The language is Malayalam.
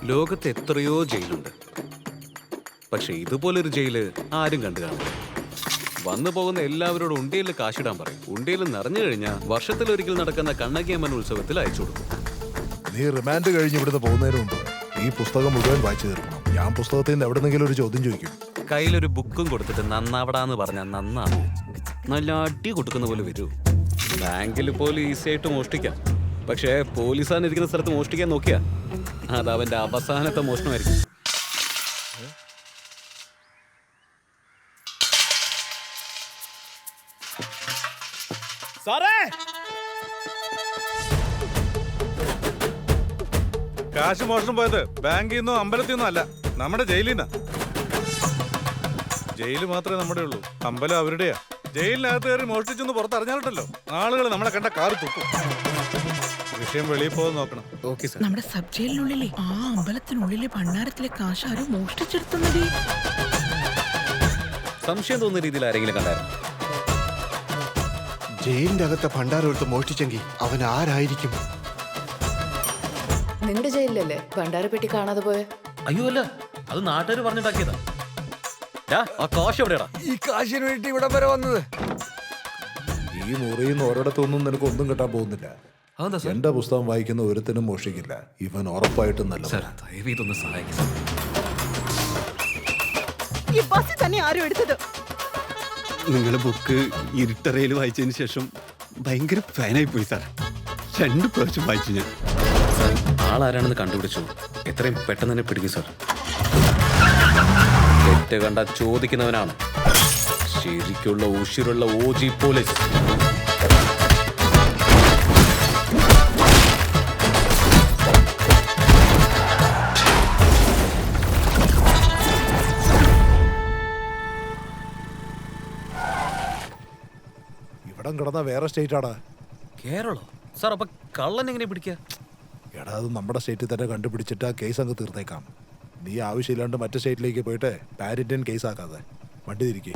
ലോകത്ത് എത്രയോ ജയിലുണ്ട്, പക്ഷെ ഇതുപോലൊരു ജയില് ആരും കണ്ടു കാണില്ല. വന്നു പോകുന്ന എല്ലാവരോടും ഉണ്ടിയിൽ കാശിടാൻ പറയും. ഉണ്ടിയിൽ നിറഞ്ഞു കഴിഞ്ഞാൽ വർഷത്തിലൊരിക്കൽ നടക്കുന്ന കണ്ണകിയമ്മൻ ഉത്സവത്തിൽ അയച്ചു കൊടുക്കും. നീ റിമാൻഡ് കഴിഞ്ഞ് ഇവിടുന്ന് പോകുന്നതിന് മുമ്പ് ഈ പുസ്തകം മുഴുവൻ വായിച്ചു തീർക്കണം. ഞാൻ പുസ്തകത്തിൽ നിന്ന് എവിടെന്നെങ്കിലും ഒരു ചോദ്യം ചോദിക്കും. കയ്യിലൊരു ബുക്കും കൊടുത്തിട്ട് നന്നാവടാന്ന് പറഞ്ഞാൽ നന്നാണ്. നല്ല അടി കൊടുക്കുന്ന പോലെ വരൂ. ബാങ്കിൽ പോലും ഈസി ആയിട്ട് മോഷ്ടിക്കാം. പക്ഷേ പോലീസാനിരിക്കുന്ന സ്ഥലത്ത് മോഷ്ടിക്കാൻ നോക്കിയാ അത് അവന്റെ അവസാനത്തെ മോഷണമായിരിക്കും. സാറേ, കാശ് മോഷണം പോയത് ബാങ്കിൽ നിന്നോ അമ്പലത്തിൽ നിന്നോ അല്ല, നമ്മുടെ ജയിലിൽ നിന്നാ. ജയില് മാത്രമേ നമ്മുടെ ഉള്ളൂ, അമ്പലം അവരുടെയാ. ജയിലിനകത്ത് കയറി മോഷ്ടിച്ചൊന്ന് പുറത്തറിഞ്ഞാലോ ആളുകൾ നമ്മളെ കണ്ട കാറ് തുപ്പും. വിഷയം വെളിയിൽ പോകാൻ നോക്കണം. നമ്മുടെ സബ് ജയിലിനുള്ളിലെ ആ അമ്പലത്തിനുള്ളിലെ ഭണ്ഡാരത്തിലെ കാശ് ആരും മോഷ്ടിച്ചെടുത്തുന്നതേ. സംശയം തോന്നുന്ന രീതിയിൽ ആരെങ്കിലും കണ്ടായിരുന്നു? ജയിലിന്റെ അകത്തെ ഭണ്ഡാരം എടുത്ത് മോഷ്ടിച്ചെങ്കിൽ അവൻ ആരായിരിക്കും? നിങ്ങളുടെ ജയിലിലല്ലേ ഭണ്ഡാരപ്പെട്ടി കാണാതെ പോയെ? അയ്യോ അല്ല, അത് നാട്ടുകാർ പറഞ്ഞിട്ടാക്കിയതാ. ആ കാശ് എവിടെയാടാ? ഈ കാശിന് വേണ്ടി ഇവിടെ വരെ വന്നത്. ഈ മുറിയിൽ നിന്ന് ഒരിടത്തൊന്നും നിനക്ക് ഒന്നും കിട്ടാൻ പോകുന്നില്ല. എന്റെ പുസ്തകം വായിക്കുന്ന ഒരുത്തിനും മോഷ്ടിക്കില്ല. ഇവൻ ഉറപ്പായിട്ടും നല്ല. ദയവീതൊന്ന് സഹായിക്കും. ഈ ബസ് തന്നെ ആരും എടുത്തത്? നിങ്ങളുടെ ബുക്ക് ഇരുട്ടറയിൽ വായിച്ചതിന് ശേഷം ഭയങ്കര ഫാനായി പോയി സാർ. 2 പ്രാവശ്യം വായിച്ചു ഞാൻ. ആളാരാണെന്ന് കണ്ടുപിടിച്ചു. എത്രയും പെട്ടെന്ന് തന്നെ പിടിക്കും സാർ. തെറ്റ് കണ്ട ചോദിക്കുന്നവനാണ് ശരിക്കുള്ള ഉഷിരുള്ള OG പോലീസ്. ഇവിടം കിടന്ന വേറെ സ്റ്റേറ്റ് ആടാ. കേരളോ സാർ? അപ്പൊ കള്ളൻ എങ്ങനെ പിടിക്കുക? എടാ, അത് നമ്മുടെ സ്റ്റേറ്റിൽ തന്നെ കണ്ടുപിടിച്ചിട്ട് ആ കേസ് അങ്ങ് തീർത്തേക്കാം. നീ ആവശ്യമില്ലാണ്ട് മറ്റു സ്റ്റേറ്റിലേക്ക് പോയിട്ട് പാൻ ഇന്ത്യൻ കേസ് ആക്കാതെ വണ്ടി തിരിക്കേ.